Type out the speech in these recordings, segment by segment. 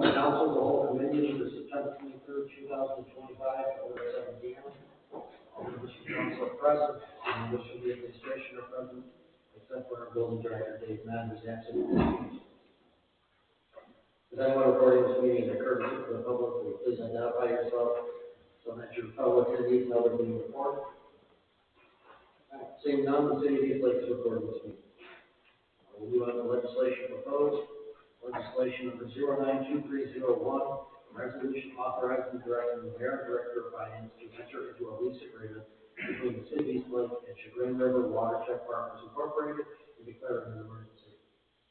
the council will hold a meeting for September 23rd, 2025, at 7 p.m. All members of council are present, and members of the administration are present, except for our building director, Dave Mann, who's absent from this meeting. As anyone recording this meeting is a courtesy to the public, will you please identify yourself so that your fellow attendees know they're being recorded. Seeing none, the city of East Lake is recording this meeting. We'll move on to legislation proposed. Legislation number 092301, resolution authorizing and directing the mayor and director of finance to enter into a lease agreement between the city of East Lake and Chagrin River Watershed Partners Incorporated and declaring an emergency.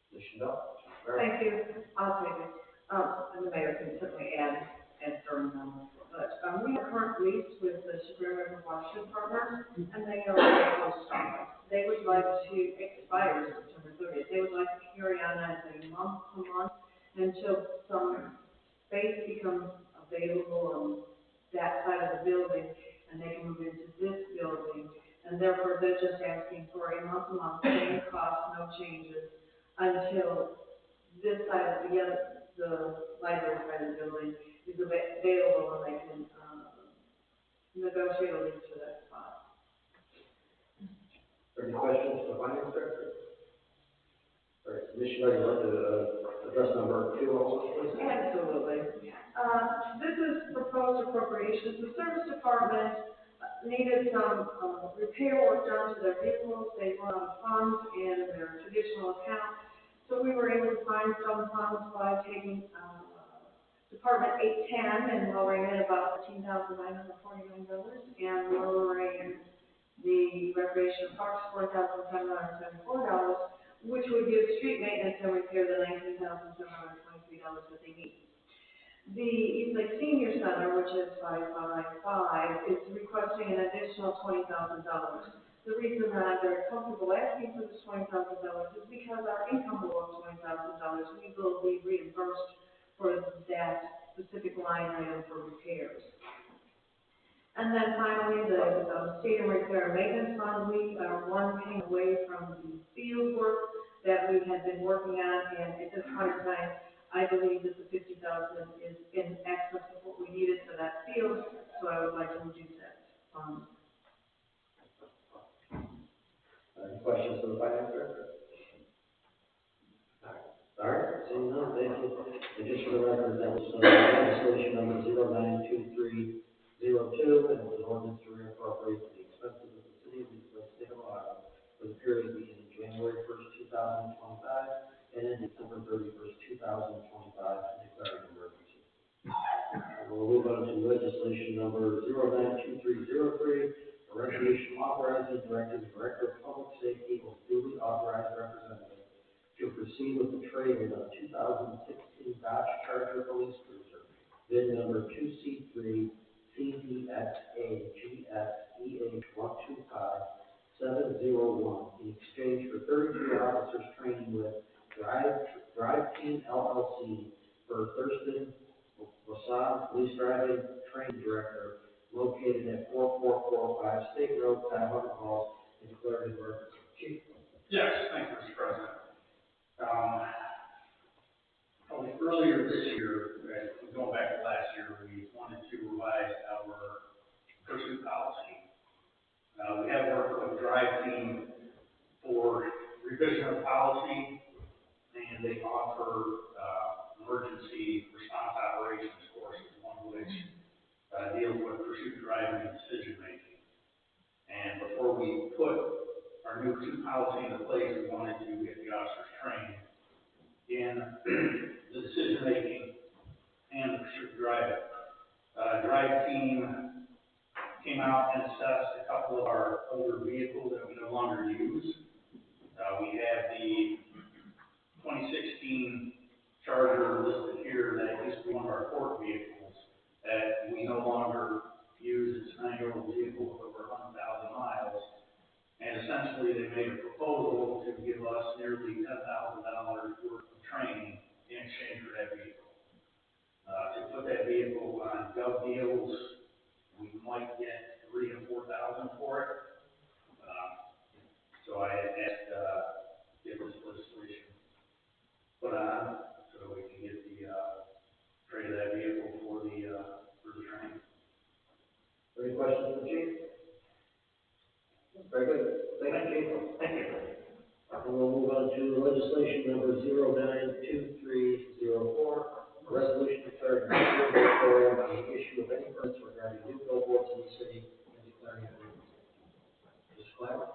Michelle? Thank you. I'll take it. And the mayor can certainly add during them. But we have current lease with the Chagrin River Watershed Partners, and they are almost done. They would like to expire September 30th. They would like to carry on as a month to month until some space becomes available on that side of the building, and they can move into this building. And therefore, they're just asking for a month to month, same cost, no changes, until this side of the library side of the building is available, and they can negotiate a lease for that spot. Any questions for the finance director? All right, Commissioner, would you like to address number 2 also, please? Absolutely. This is proposed appropriations. The service department needed some repair work done to their vehicles. They run out of funds in their traditional account. So we were able to find some funds by taking Department 810 and lowering it about $13,949 and lowering the Recreation Parks $4,774, which would give street maintenance and repair the $19,723 that they need. The East Lake Senior Center, which is 555, is requesting an additional $20,000. The reason that I'm very comfortable asking for this $20,000 is because our income below $20,000, we will be reimbursed for that specific line item for repairs. And then finally, the stadium repair and maintenance fund, we are one payment away from the field work that we had been working on, and at this point in time, I believe that the $50,000 is in excess of what we needed for that field, so I would like to reduce that fund. Any questions for the finance director? All right, seeing none, thank you. And just for the record, that was legislation number 092302, and it was ordinance to reappropriate the expenses of the city of East Lake, state of Ohio, for the period beginning January 1st, 2025, and ending December 31st, 2025, and declaring an emergency. We'll move on to legislation number 092303. A resolution authorizing and directing the Director of Public Safety or duly authorized representative to proceed with the trade-in of 2016 Dodge Charger Police Cruiser, VIN number 2C3 CDXA GSEH125701, in exchange for 33 officers training with Drive Team LLC for Thurston Wasan, Police Driving Training Director, located at 4445 State Road, Cuyahoga Falls, and declared an emergency. Chief. Yes, thank you, Mr. President. Earlier this year, going back to last year, we wanted to revise our pursuit policy. We have worked with Drive Team for revision of policy, and they offer emergency response operations courses, one of which deals with pursuit driving and decision making. And before we put our new pursuit policy into place, we wanted to get the officers trained in the decision making and the pursuit driving. Drive Team came out and assessed a couple of our older vehicles that we no longer use. We have the 2016 Charger listed here that used to be one of our court vehicles that we no longer use. It's a 9-year-old vehicle with over 100,000 miles. And essentially, they made a proposal to give us nearly $10,000 worth of training in exchange for that vehicle. To put that vehicle on gov deals, we might get $3,000 to $4,000 for it. So I had asked get this legislation put on so we can get the to legislation number 092304, a resolution declaring a moratorium on the issue of any permits regarding new billboards in the city and declaring an emergency. Mr. Claver?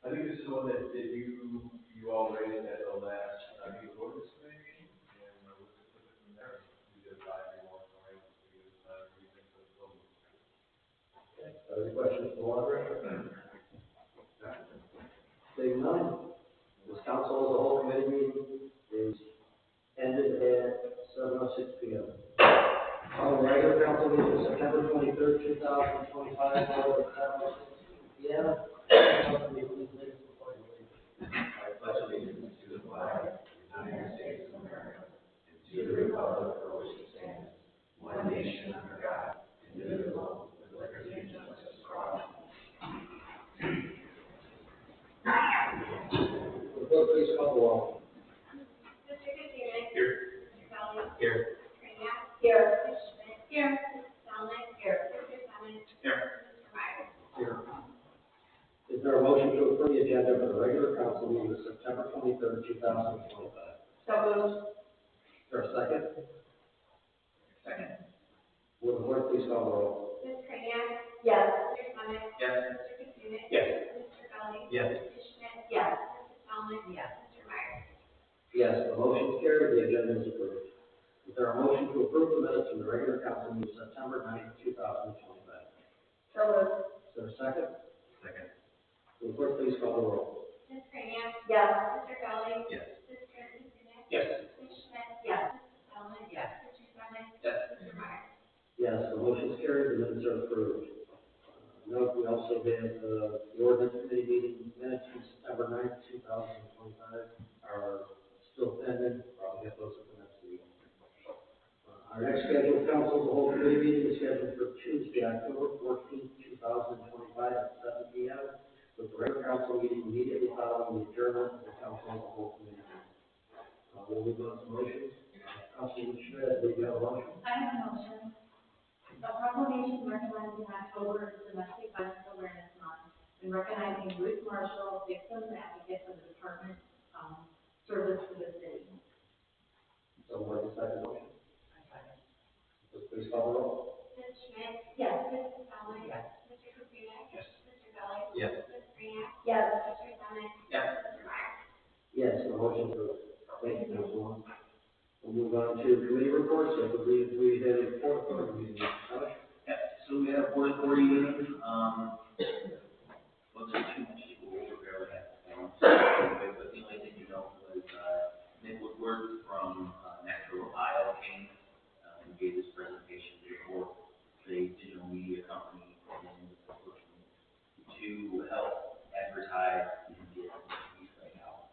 I think this is one that you all raised at the last, youth ordinance committee meeting, and we'll just put it from there. We did advise you all for it, because, reason for the building. Okay, other questions for the moderator? Seeing none, this council as a whole committee meeting is ended at 7:06 p.m. Our regular council meeting is September 23rd, 2025, at 7:06 p.m. Council meeting, please take the pledge. I pledge allegiance to the flag of the United States of America, and to the republic for which it stands, one nation under God, indivisible, with liberty and justice for all. Clerk, please call the roll. Mr. Gutierrez. Here. Mr. Kelly. Here. Mr. Kraniak. Here. Ms. Schmidt. Here. Mrs. Stelnick. Here. Mr. Summers. Here. Mr. Myers. Here. Is there a motion to approve the agenda for the regular council meeting of September 23rd, 2025? So moved. Is there a second? Second. Will the clerk please call the roll? Ms. Kraniak. Yes. Mr. Summers. Yes. Mr. Gutierrez. Yes. Mr. Kelly. Yes. Ms. Schmidt. Yes. Mrs. Stelnick. Yes. Mr. Myers. Yes, the motion is carried, the agenda is approved. Is there a motion to approve the minutes from the regular council meeting of September 9th, 2025? So moved. Is there a second? Second. Will the clerk please call the roll? Ms. Kraniak. Yes. Mr. Kelly. Yes. Mr. Gutierrez. Yes. Ms. Schmidt. Yes. Mrs. Stelnick. Yes. Mr. Summers. Yes. Mr. Myers. Yes, the motion is carried, the minutes are approved. Note, we also have the ordinance committee meeting minutes from September 9th, 2025 are still pending, probably get those at the next meeting. Our next scheduled council, the whole committee meeting is scheduled for Tuesday, October 14th, 2025 at 7 p.m. with the regular council meeting immediately following the adjournment of the council as a whole committee meeting. We'll move on to motions. Councilman Schmidt, do you have a motion? I have a motion. A proclamation recognizing October as Domestic Violence Awareness Month and recognizing Ruth Marshall, victim advocate for the Department service for the city. So, what is that motion? Please call the roll. Ms. Schmidt. Yes. Mrs. Stelnick. Yes. Mr. Gutierrez. Yes. Mr. Kelly. Yes. Ms. Kraniak. Yes. Mr. Summers. Yes. Mr. Myers. Yes, the motion approved. Thank you, Councilwoman. We'll move on to committee reports. I believe we had a report from the meeting. Yeah, so we had a board authority meeting, wasn't too much to go over, barely had forms. But the only thing you know was, Nick Woodward from, Natural Ohio came, and gave this presentation for the digital media company and looking to help advertise and get East Lake out,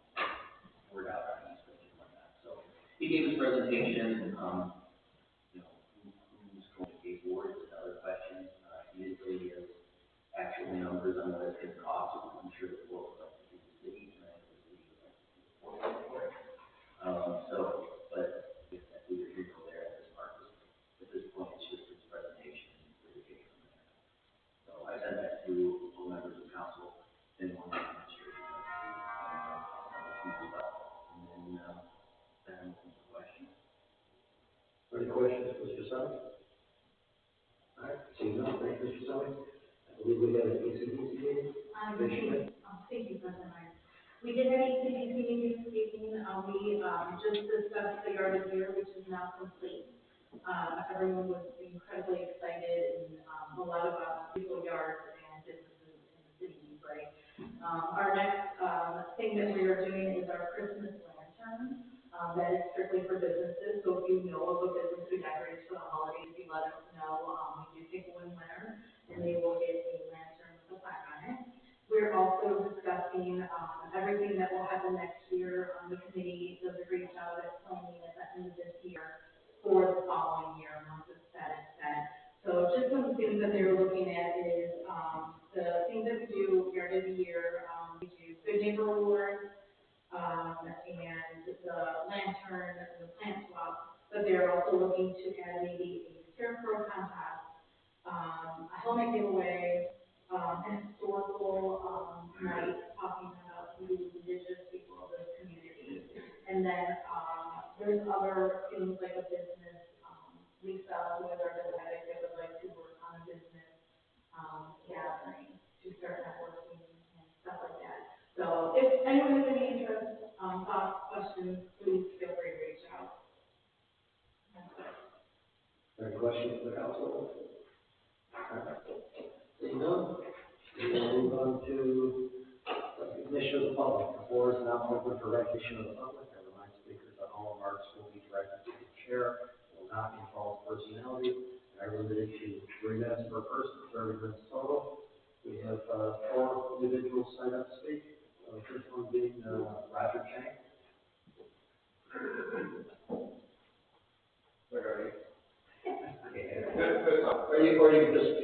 word out on East Lake and whatnot. So he gave his presentation, who's going to pay for it is another question. He didn't say he has actual numbers on what it's going to cost. I'm sure it will, but the city, and the city would like to support it. But if that we were here or there at this part, at this point, it's just his presentation for the take from there. So I sent that to all members of council and one administration. And then questions. Any questions, Mr. Summers? All right, seeing none, thank you, Mr. Summers. I believe we had an ACDC meeting. Thank you, President Myers. We did have a city meeting this evening. We just discussed the yard of the year, which is now complete. Everyone was incredibly excited, and a lot of people yards and businesses in the city of East Lake. Our next thing that we are doing is our Christmas lantern. That is strictly for businesses. So if you know of a business who decorates for the holidays, you let us know. We do pick one winner, and they will get a lantern with a plaque on it. We're also discussing everything that will happen next year. The committee does a great job at planning at the end of this year for the following year, once it's set. So just some things that they were looking at is the things that we do year to year. We do Good Neighbor Awards, and the lantern and the plant swap. But they're also looking to add maybe a scarecrow contest, a helmet giveaway, an historical night talking about the indigenous people of this community. then, there's other things like a business, Lisa, who is our business advocate, that would like to work on a business, gathering to start networking and stuff like that. So if anyone has any interest, thoughts, questions, please feel free to reach out. Any questions for the council? Seeing none, we will move on to recognition of the public. The floor is now open for recognition of the public. I remind speakers that all remarks will be directed to the chair, will not involve personality, and are limited to 3 minutes per person, 30 minutes total. We have 4 individuals signed up to speak. The first one being Roger Chang. Where are you? Or you can just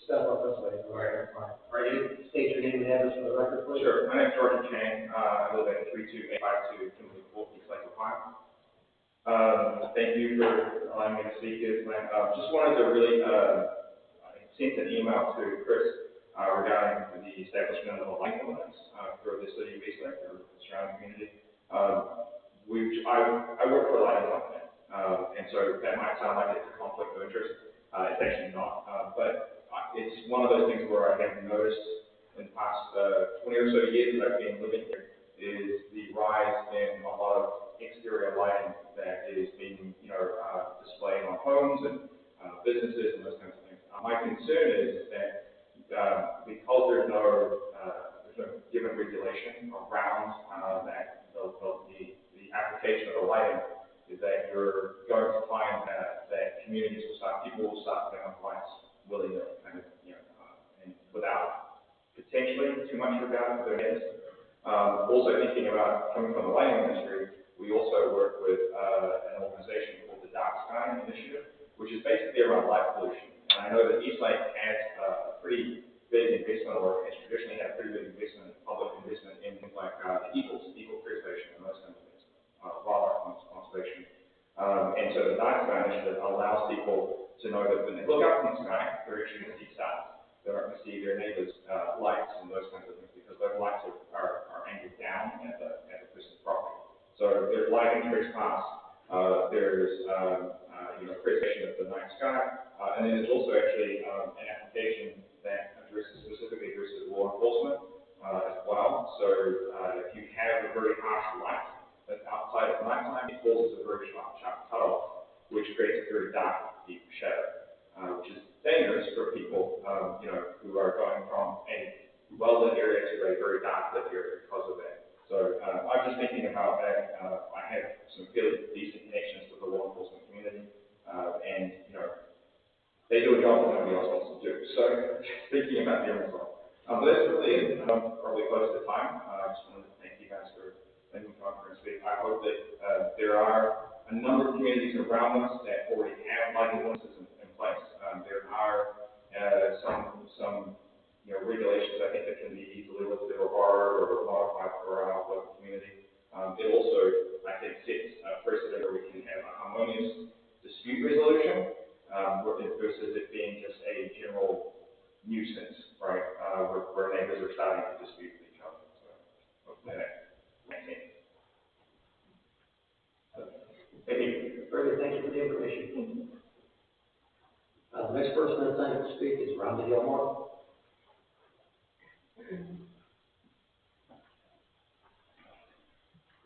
step up this way. All right, fine. Are you state your name and address for the record, please? Sure. My name is Roger Chang. I live at 32852 Kimberly Court, East Lake, Ohio. Thank you for allowing me to speak. Just wanted to really send an email to Chris regarding the establishment of a light ordinance for the city of East Lake or the surrounding community. I work for a lighting company, and so that might sound like it's a conflict of interest. It's actually not, but it's one of those things where I have noticed in the past 20 or so years that I've been living here is the rise in a lot of exterior lighting that is being, displayed on homes and businesses and those kinds of things. My concern is that because there's no given regulation around that the application of the lighting, is that you're going to find that communities will people will start putting up lights willy-nilly, and without potentially too much regard for their neighbors. Also thinking about coming from the lighting industry, we also work with an organization called the Dark Sky Initiative, which is basically around light pollution. And I know that East Lake has a pretty big investment, or has traditionally had a pretty big investment, public investment in things like the eagle preservation and those kinds of things, wildlife conservation. And so the Dark Sky Initiative allows people to know that when they look up in the sky, they're actually going to see stars. They're not going to see their neighbors' lights and those kinds of things, because those lights are angled down at the person's property. So there's lighting trespass, there's preservation of the night sky, and then there's also actually an application that specifically addresses law enforcement as well. So if you have a very harsh light that's outside of nighttime, it causes a very sharp cutoff, which creates a very dark, deep shadow, which is dangerous for people, who are going from a well-lit area to a very dark lit area because of that. So I'm just thinking about that. I have some fairly decent connections with the law enforcement community, and they do a job that nobody else wants to do. So thinking about them as well. But that's really it. Probably close to time. I just wanted to thank you guys for letting me come up here and speak. I hope that there are a number of communities around us that already have lighting ordinances in place. There are some regulations I think that can be easily lifted or borrowed or modified for our local community. It also, I think, sets a precedent where we can have a harmonious dispute resolution versus it being just a general nuisance, right? Where neighbors are starting to dispute with each other. So hopefully that makes sense. Thank you. Very good. Thank you for the information. The next person that's signed up to speak is Rhonda Gilmore.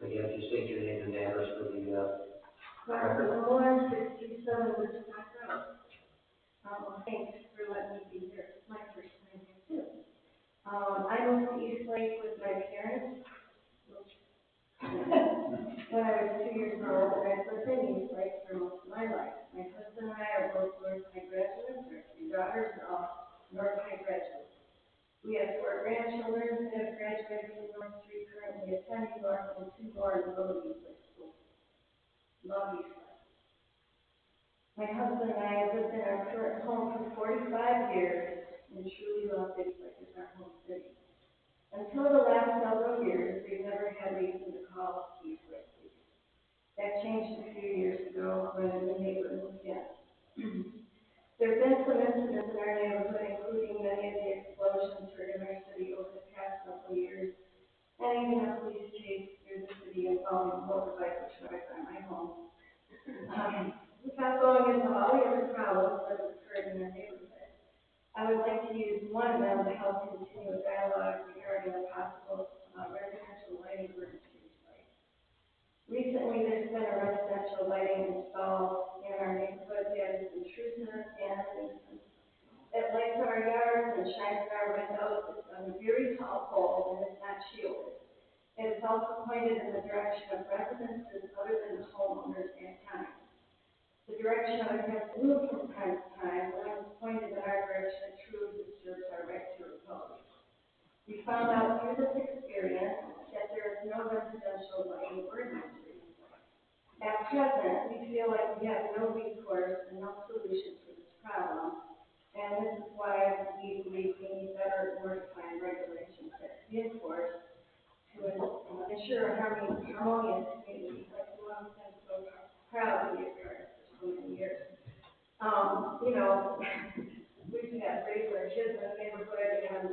Again, if you state your name and address for the Rhonda Gilmore, 67 Woodstock Road. Thanks for letting me be here. It's my first time here too. I moved to East Lake with my parents when I was 2 years old, and I've lived in East Lake for most of my life. My husband and I are both North High graduates. Our 3 daughters are all North High graduates. We have 4 grandchildren that have graduated from North 3, currently attending North, and 2 more in Little East Lake School. Love East Lake. My husband and I have lived in our current home for 45 years and truly love East Lake as our home city. Until the last several years, we've never had reason to call East Lake Police. That changed a few years ago when a neighbor moved in. There have been some incidents in our neighborhood, including many of the explosions heard in our city over the past couple of years, and even a police chase through the city involving motorbike, which I find my home. Without going into all the other problems that have occurred in the neighborhood, I would like to use one of them to help continue a dialogue regarding a possible residential lighting ordinance site. Recently, there's been a residential lighting installed in our neighborhood that is intrusive and a nuisance. It lights our yards and shines in our windows. It's on a very tall pole and it's not shielded. It is also pointed in the direction of residences other than the homeowners at times. The direction of it has moved from time to time, but when it's pointed in our direction, it truly disturbs our right to repose. We found out through this experience that there is no residential lighting ordinance. At present, we feel like we have no recourse and no solution for this problem, and this is why we believe we need better, more defined regulations that be enforced to ensure a harmonious community like the one we've been so proud to be a part of for so many years. We've had regular kids in the neighborhood, and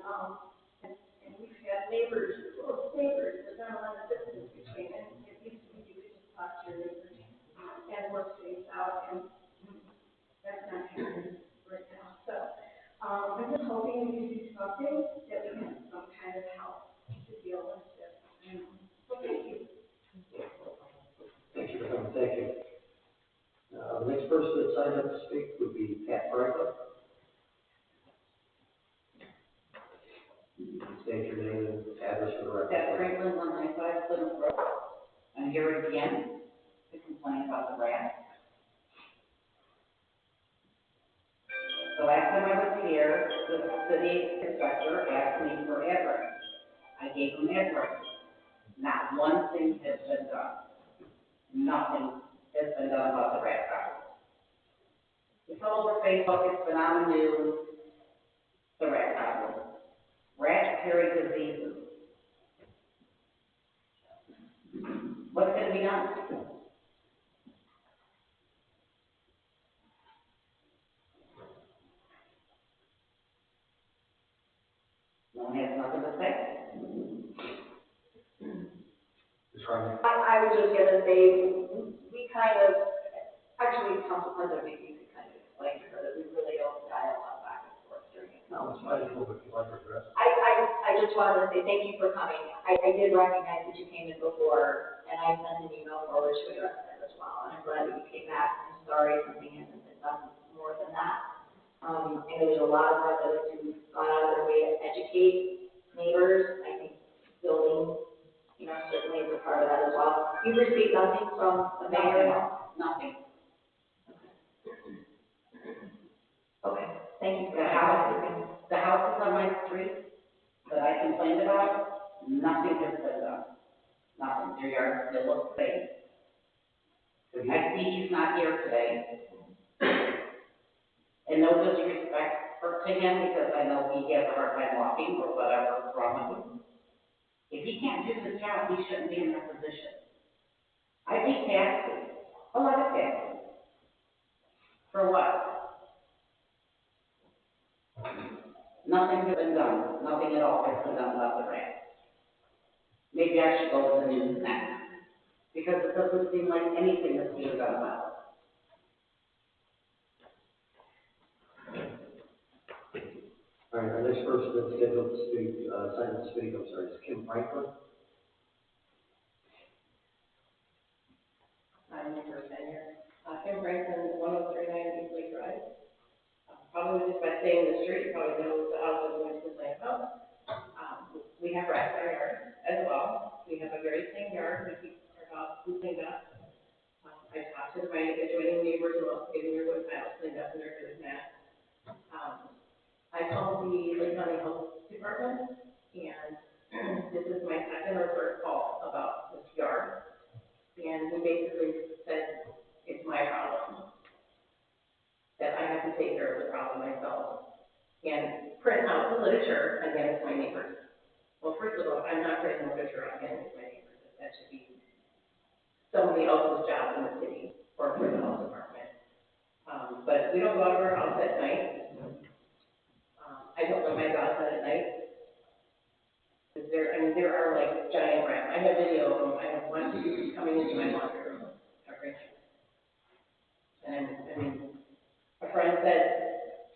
we've had neighbors, close neighbors, there's not a lot of distance between it. It used to be you could just talk to your neighbors and work things out, and that's not happening right now. So, I'm just hoping we can do something that we have some kind of help to deal with this. So thank you. Thank you for coming, thank you. The next person that signed up to speak would be Pat Franklin. State your name and address for the record. Pat Franklin, 195 Plymouth Road. I'm here again to complain about the rats. The last time I was here, the city inspector asked me for address. I gave him address. Not one thing has been done. Nothing has been done about the rat problem. It's all over Facebook, it's been on the news, the rat problem. Rats carry diseases. What's going to be done? No one has nothing to say. Ms. Harmon. I was just gonna say, we kind of, actually, Council President, maybe you could kind of explain to her that we really don't dialogue back and forth during it. No, it's fine, but if you'd like to address. I just wanted to say thank you for coming. I did recognize that you came in before, and I sent an email forward to address that as well, and I'm glad that you came back. I'm sorry something hasn't been done more than that. And there's a lot of residents who've gone out of their way to educate neighbors. I think building, certainly is a part of that as well. You've received nothing from the mayor? Nothing. Okay, thank you for The that. houses on my street that I complained about, nothing has been done. Nothing. Their yard still looks the same. I see he's not here today. And no disrespect to him, because I know he has a hard time walking or whatever's wrong with him. If he can't do his job, he shouldn't be in that position. I pay taxes, a lot of taxes. For what? Nothing has been done. Nothing at all has been done about the rats. Maybe I should go to the news next, because it doesn't seem like anything is being done about it. All right, our next person that's scheduled to speak, signed to speak, is Kim Franklin. I'm here for 10 years. Kim Franklin, 1039 East Lake Drive. Probably just by staying in the street, you probably know the house I'm going to complain about. We have rats in our yard as well. We have a very clean yard. We keep our dogs cleaned up. I talked to my adjoining neighbors about getting their wood piles cleaned up, and they're doing that. I called the Lake County Health Department, and this is my second or third call about this yard. And we basically said it's my problem, that I have to take care of the problem myself, and print out the literature and hand it to my neighbors. Well, first of all, I'm not printing the literature out and handing it to my neighbors. That should be somebody else's job in the city or for the health department. But we don't go out of our house at night. I don't let my dogs out at night. There are like giant rats. I have video of them. I have one coming you might want your grandchildren. And, I mean, a friend said,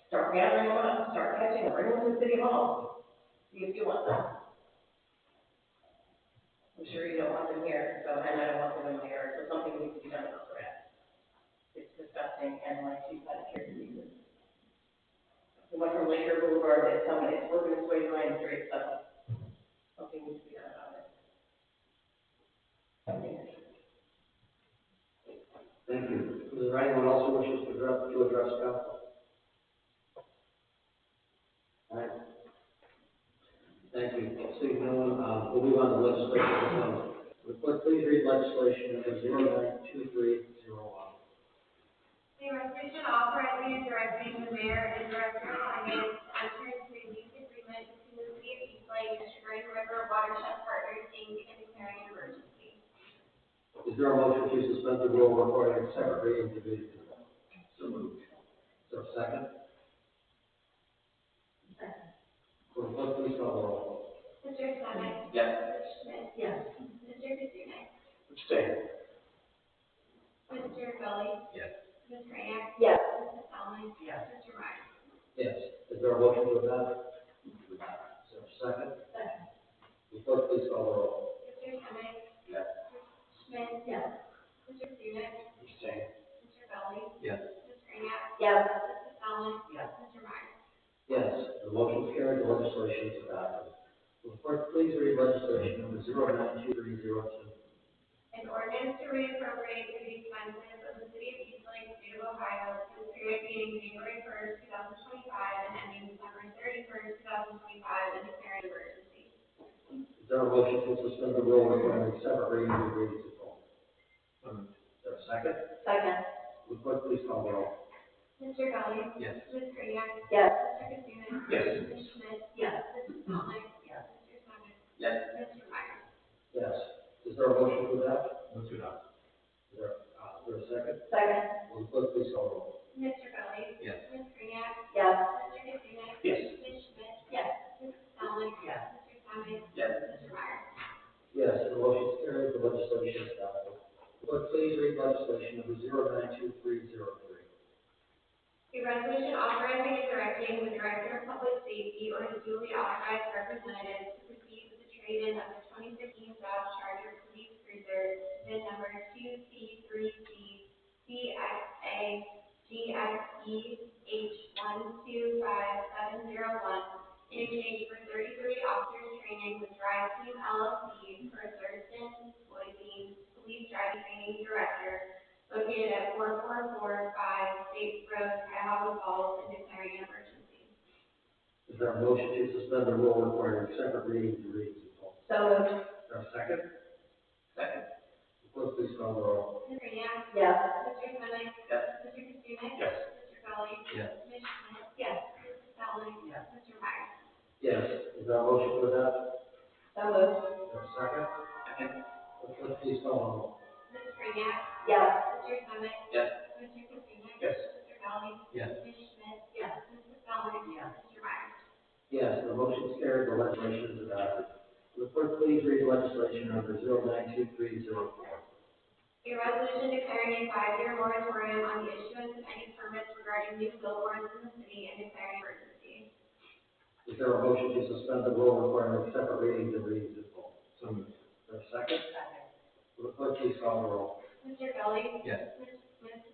start gathering them up, start catching them, bring them to City Hall, see if you want them. I'm sure you don't want them here, so, and I don't want them in my yard, so something needs to be done about the rats. It's disgusting, and like she said, it carries diseases. The one from Laker Boulevard, it's working its way to Ryan Street, so something needs to be done about it. Thank you. Is there anyone else who wishes to address council? All right. Thank you. Seeing no one, we'll move on to legislation. Would clerk please read legislation number 092301. A resolution authorizing and directing the mayor and director of finance to enter into a lease agreement between the city of East Lake and Chagrin River Watershed Partners, Inc. and declaring an emergency. Is there a motion to suspend the rule requiring second reading to be considered? So moved. Is there a second? Will the clerk please call the roll? Mr. Sonic? Yes. Ms. Schmidt? Yes. Mr. Katrina? Abstain. Mr. Gully? Yes. Ms. Grant? Yes. Mrs. Conley? Yes. Mr. Meyer? Yes. Is there a motion to adopt? Is there a second? Second. Will the clerk please call the roll? Mr. Sonic? Yes. Ms. Schmidt? Yes. Mr. Katrina? Abstain. Mr. Gully? Yes. Ms. Grant? Yes. Mrs. Conley? Yes. Mr. Meyer? Yes. The motion is carried. The legislation is adopted. Will the clerk please read legislation number 092302? An ordinance to reappropriate to the expenses of the city of East Lake, state of Ohio, for the period beginning January 1st, 2025, and ending December 31st, 2025, and declaring an emergency. Is there a motion to suspend the rule requiring separate reading and reading to full? Is there a second? Second. Will the clerk please call the roll? Mr. Gully? Yes. Ms. Grant? Yes. Mr. Katrina? Yes. Ms. Schmidt? Yes. Mrs. Conley? Yes. Mr. Sonic? Yes. Mr. Meyer? Yes. Is there a motion to adopt? Move to adopt. Is there a second? Second. Will the clerk please call the roll? Mr. Gully? Yes. Ms. Grant? Yes. Mr. Katrina? Yes. Ms. Schmidt? Yes. Mrs. Conley? Yes. Mr. Sonic? Yes. Mr. Meyer? Yes. The motion is carried. The legislation is adopted. Clerk please read legislation number 092303. A resolution authorizing and directing the Director of Public Safety or his duly authorized representative to proceed with the trade-in of the 2015 Dodge Charger Police Cruiser, VIN number 2C3C CXA GXE H125701, in exchange for 33 officers training with Drive Team LLC for Thurston, Boise Police Driving Training Director, located at 4445 State Road, Cuyahoga Falls, and declaring an emergency. Is there a motion to suspend the rule requiring separate reading and reading to full? So moved. Is there a second? Second. Will the clerk please call the roll? Ms. Grant? Yes. Mr. Sonic? Yes. Mr. Katrina? Yes. Mr. Gully? Yes. Ms. Schmidt? Yes. Mrs. Conley? Yes. Mr. Meyer? Yes. Is there a motion to adopt? So moved. Is there a second? Second. Will the clerk please call the roll? Ms. Grant? Yes. Mr. Sonic? Yes. Mr. Katrina? Yes. Mr. Gully? Yes. Ms. Schmidt? Yes. Mrs. Conley? Yes. Mr. Meyer? Yes. The motion is carried. The legislation is adopted. Will the clerk please read legislation number 092304? A resolution declaring a 5-year moratorium on the issuance of any permits regarding new billboards in the city and declaring an emergency. Is there a motion to suspend the rule requiring separate readings and readings to full? So moved. Is there a second? Second. Will the clerk please call the roll? Mr. Gully? Yes. Mrs.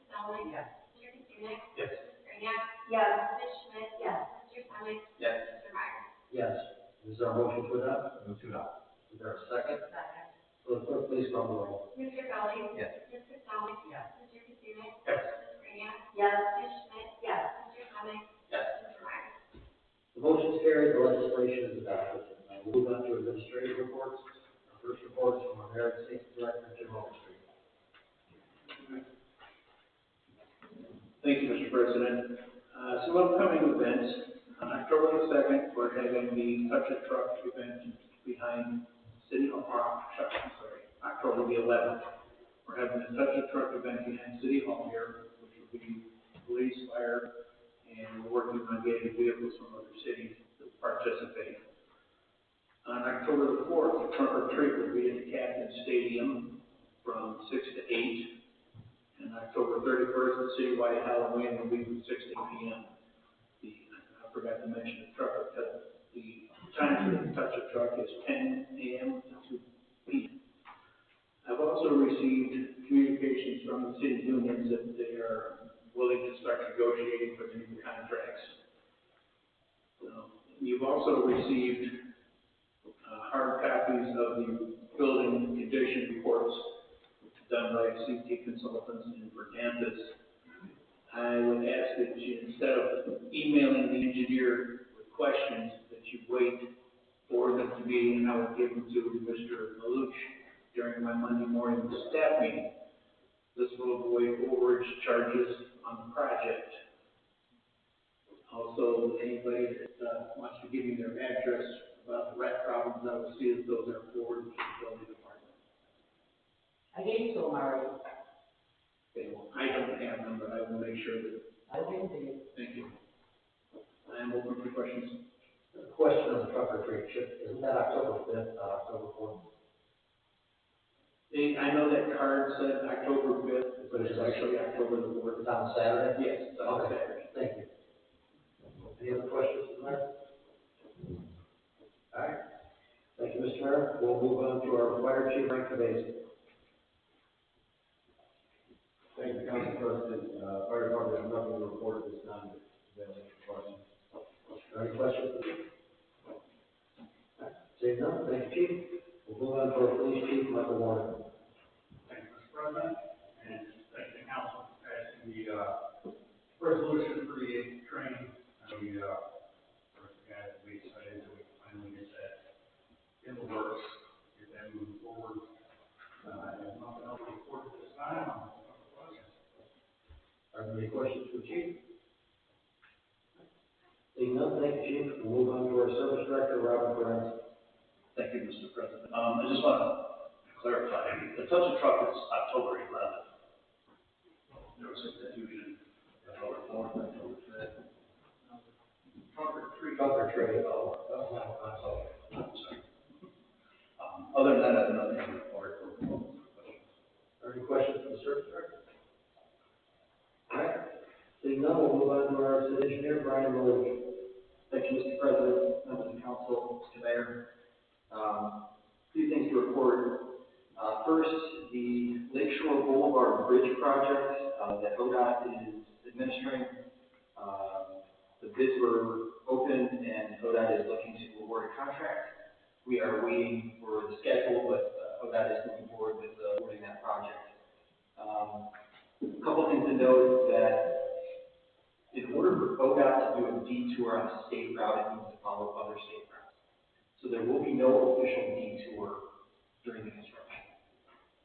Conley? Yes. Mr. Katrina? Yes. Ms. Grant? Yes. Ms. Schmidt? Yes. Mr. Sonic? Yes. Mr. Meyer? Yes. Is there a motion to adopt? Move to adopt. Is there a second? Second. Will the clerk please call the roll? Mr. Gully? Yes. Mrs. Conley? Yes. Mr. Katrina? Yes. Ms. Grant? Yes. Ms. Schmidt? Yes. Mr. Sonic? Yes. Mr. Meyer? The motion is carried. The legislation is adopted. We'll move on to administrative reports. Our first report is from our Merit Safety Director, Jim Overstreet. Thank you, Mr. President. Some upcoming events. On October the 2nd, we're having the Touch a Truck event behind City Hall, October the 11th. We're having the Touch a Truck event behind City Hall here, which will be police, fire, and we're working on getting vehicles from other cities to participate. On October the 4th, the trunk or treat will be at the Captain Stadium from October 31st, the citywide Halloween will be from 6 to 8 p.m. I forgot to mention the truck, the time for the touch of truck is 10 a.m. to 2 p.m. I've also received communications from the city unions that they are willing to start negotiating for the new contracts. You've also received hard copies of the building condition reports done by CT Consultants in Verdantis. I would ask that you, instead of emailing the engineer with questions, that you wait for them to me, and I will give them to Mr. Maluch during my Monday morning staff meeting. This will avoid overage charges on the project. Also, anybody that wants to give me their address about the rat problems, I will see that those are forwarded to the building department. I gave you to them already. Okay, well, I don't have them, but I will make sure that. I gave them to you. Thank you. I am open for questions. The question on the truck or treat, isn't that October 5th, October 4th? I know that card said October 5th, but it's actually October the 4th. It's on Saturday? Yes, it's on Okay. Saturday. Thank you. Any other questions from there? All right. Thank you, Mr. Mayor. We'll move on to our fire chief, Frank Cavazzi. Thank you, Council President. Fire Department has nothing to report at this time. Questions? Any questions? All right. Seeing none, thank you, Chief. We'll move on to our police chief, Michael Warner. Thank you, Mr. President, and thank the council for passing the resolution for the training. We decided to finally get that in the works, get that moving forward. I have nothing else to report at this time. Are there any questions for Chief? Seeing none, thank you, Chief. We'll move on to our service director, Robin Perez. Thank you, Mr. President. I just want to clarify, the touch of truck is October 11th. There was some confusion. October 4th, October 5th. Truck or treat, oh, I'm sorry. Other than that, I have nothing to report. Are there any questions for the service director? All right. Seeing none, we'll move on to our city engineer, Brian Maluch. Thank you, Mr. President, members of the council, Mr. Mayor. A few things to report. First, the Lakeshore Boulevard Bridge project that ODOT is administering. The bids were open and ODOT is looking to award a contract. We are waiting for the schedule, but ODOT is moving forward with awarding that project. A couple things to note that in order for ODOT to do a detour on a state route, it needs to follow other state routes. So there will be no official detour during the construction.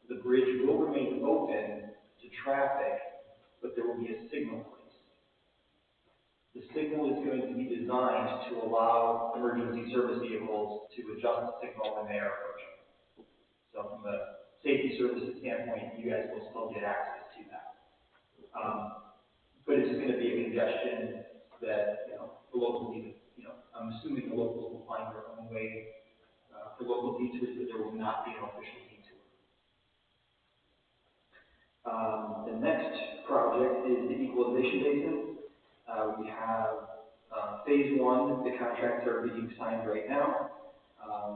The bridge will remain open to traffic, but there will be a signal placed. The signal is going to be designed to allow emergency service vehicles to adjust the signal when they are approaching. So from a safety services standpoint, you guys will still get access to that. But it's going to be a congestion that, the locals need, I'm assuming the locals will find their own way for local detours, but there will not be an official detour. The next project is the equalization basin. We have phase one, the contracts are being signed right now.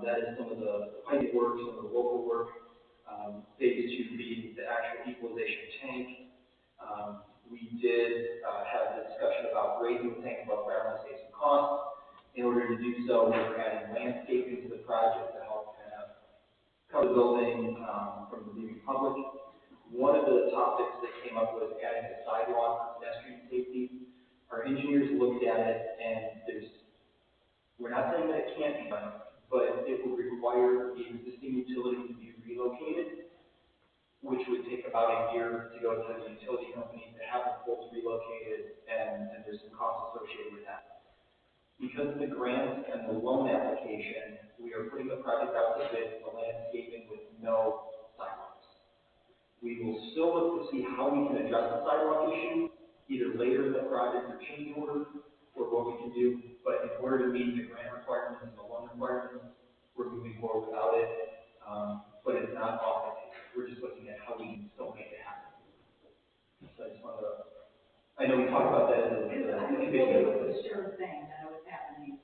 That is some of the piping work, some of the local work. Phase two being the actual equalization tank. We did have a discussion about raising the tank above ground to save some costs. In order to do so, we're adding landscaping to the project to help kind of cover the building from the viewing public. One of the topics that came up was adding a sidewalk for pedestrian safety. Our engineers looked at it, and we're not saying that it can't be done, but it would require the existing utility to be relocated, which would take about a year to go to the utility company to have the poles relocated, and there's some costs associated with that. Because of the grant and the loan application, we are putting the project out to bid for landscaping with no sidewalks. We will still look to see how we can address the sidewalk issue, either later in the project or change order, or what we can do. But in order to meet the grant requirements and the loan requirements, we're moving forward without it. But it's not off the table. We're just looking at how we can still make it happen. So I just talk about that in It the was, I was commission. told it was a sure thing that it was happening.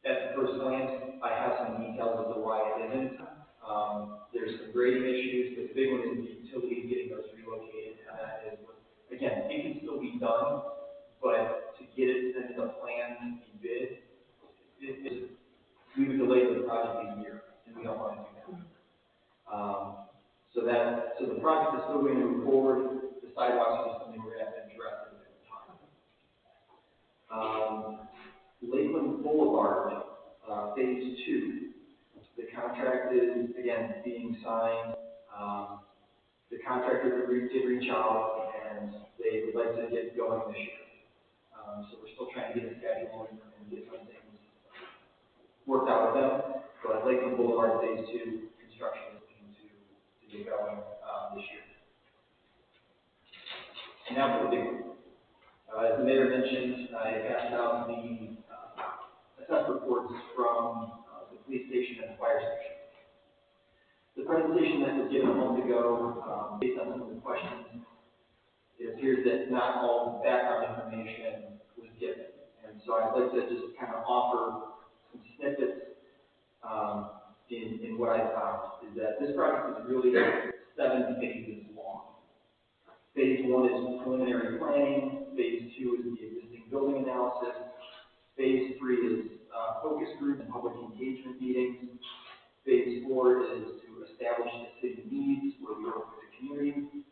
At first glance, I have some details as to why it isn't. There's some grading issues, but the big one is the utilities getting those relocated, and that is, again, it can still be done, but to get it into the plan and be bid, we would delay the project a year, and we don't want to do that. So the project is still going to move forward. The sidewalks are just something we're going to have to address at a different time. Lakeland Boulevard, phase 2. The contract is, again, being signed. The contractor did reach out, and they would like to get going this year. So we're still trying to get a schedule and get some things worked out with them. But Lakeland Boulevard phase 2 construction is looking to get going this year. And now for the big one. As the mayor mentioned, I passed out the assessment reports from the police station and the fire station. The presentation that was given a month ago, based on some of the questions, it appears that not all background information was given. And so I'd like to just kind of offer some snippets in what I found, is that this project is really 7 phases long. Phase 1 is preliminary planning, phase 2 is the existing building analysis, phase 3 is focus group and public engagement meetings, phase 4 is to establish the city needs where we work with the community,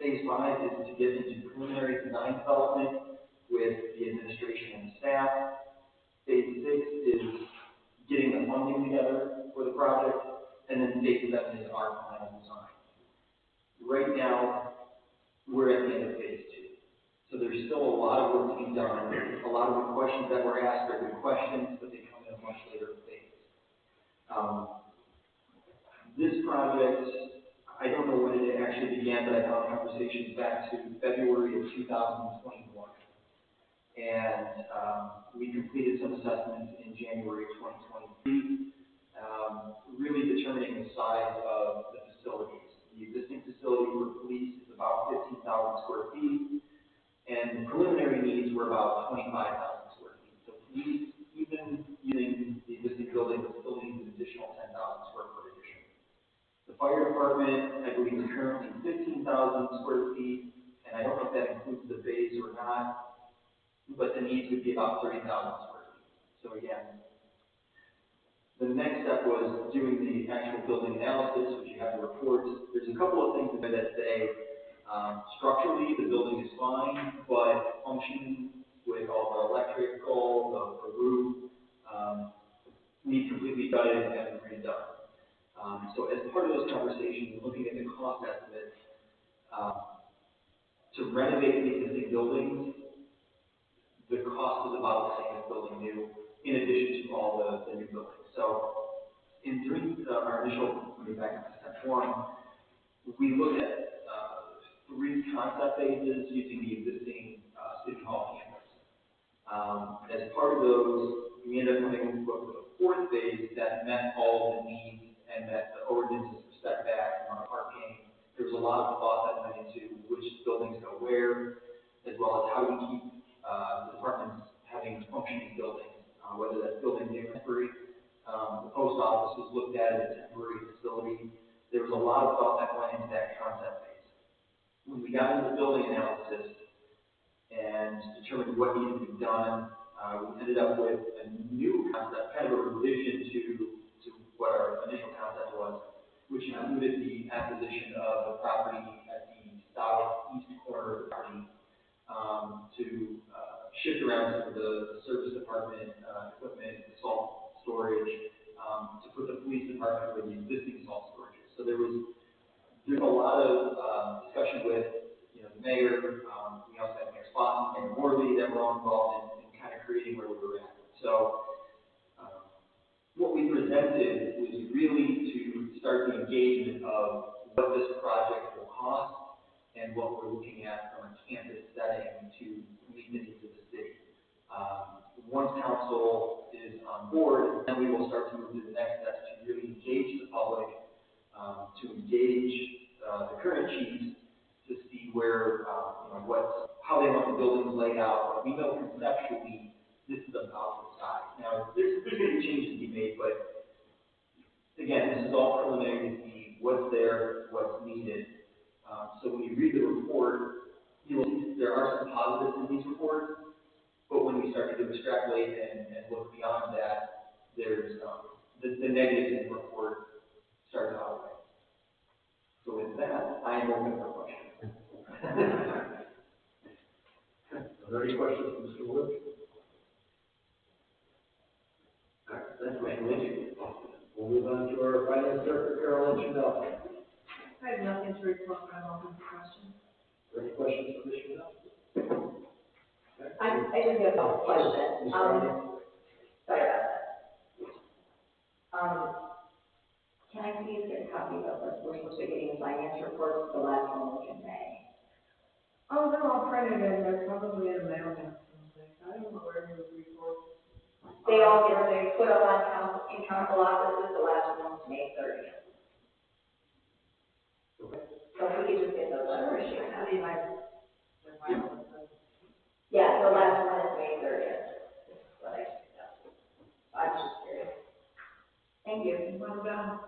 phase 5 is to get into preliminary design development with the administration and staff, phase 6 is getting the funding together for the project, and then phase 7 is our final design. Right now, we're at the end of phase 2. So there's still a lot of work to be done. A lot of the questions that were asked are good questions, but they come in a much later phase. This project, I don't know when it actually began, but I found conversations back to February of 2021. And we completed some assessments in January of 2023, really determining the size of the facilities. The existing facility for police is about 15,000 square feet, and the preliminary needs were about 25,000 square feet. So police, even using the existing building, still needs an additional 10,000 square foot addition. The fire department, I believe, is currently 15,000 square feet, and I don't know if that includes the bays or not, but the needs would be about 30,000 square feet. So again, the next step was doing the actual building analysis, which you have the reports. There's a couple of things in there that say structurally the building is fine, but functioning with all the electrical, the roof, needs completely gutted and redone. So as part of those conversations, looking at the cost estimates, to renovate the existing buildings, the cost is about the same as building new, in addition to all the new buildings. So during our initial, back to step 1, we looked at 3 concept phases using the existing City Hall campus. As part of those, we ended up coming up with a 4th phase that met all the needs and met the ordinances for setbacks and parking. There was a lot of thought that went into which buildings go where, as well as how do we keep the departments having functioning buildings, whether that's building new or temporary. The post office was looked at as a temporary facility. There was a lot of thought that went into that concept phase. When we got into the building analysis and determined what needed to be done, we ended up with a new concept, kind of a revision to what our initial concept was, which included the acquisition of the property at the southeast corner of the property to shift around some of the service department equipment, salt storage, to put the police department where the existing salt storage is. So there's a lot of discussion with the mayor. We also had Mayor Spotton and Morley that were all involved in kind of creating where we were at. So what we presented was really to start the engagement of what this project will cost and what we're looking at from a campus setting to meet the needs of the city. Once council is on board, then we will start to move to the next steps to really engage the public, to engage the current chiefs to see where, how they want the building's laid out, we know conceptually this is about the size. Now, there's going to be changes to be made, but again, this is all preliminary to see what's there, what's needed. So when you read the report, you will see there are some positives in these reports, but when we start to extrapolate and look beyond that, there's the negatives in the report start to outweigh. So with that, I am open for questions. Are there any questions for Mr. Wood? All right, thank you, Mr. Lynch. We'll move on to our finance director, Carol Chanel. I have nothing to report, but I'm open for questions. Are there any questions for Ms. Chanel? I just have a question. Ms. Rowley? Sorry about that. Can I please get a copy of this? We're supposed to be getting finance reports, the last one was in May. Oh, no, I'll print it in, they're probably in a mailbox someplace. I don't know where the reports. They all get put up on in council offices, the last one was May 30th. Okay. So if we could just get those, I appreciate that. Yeah. Yeah, the last one is May 30th. But I was just curious. Thank you. Well done.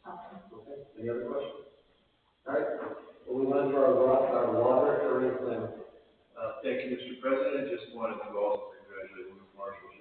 Okay, any other questions? All right, we'll move on to our water area plan. Thank you, Mr. President. Just wanted to also congratulate Luke Marshall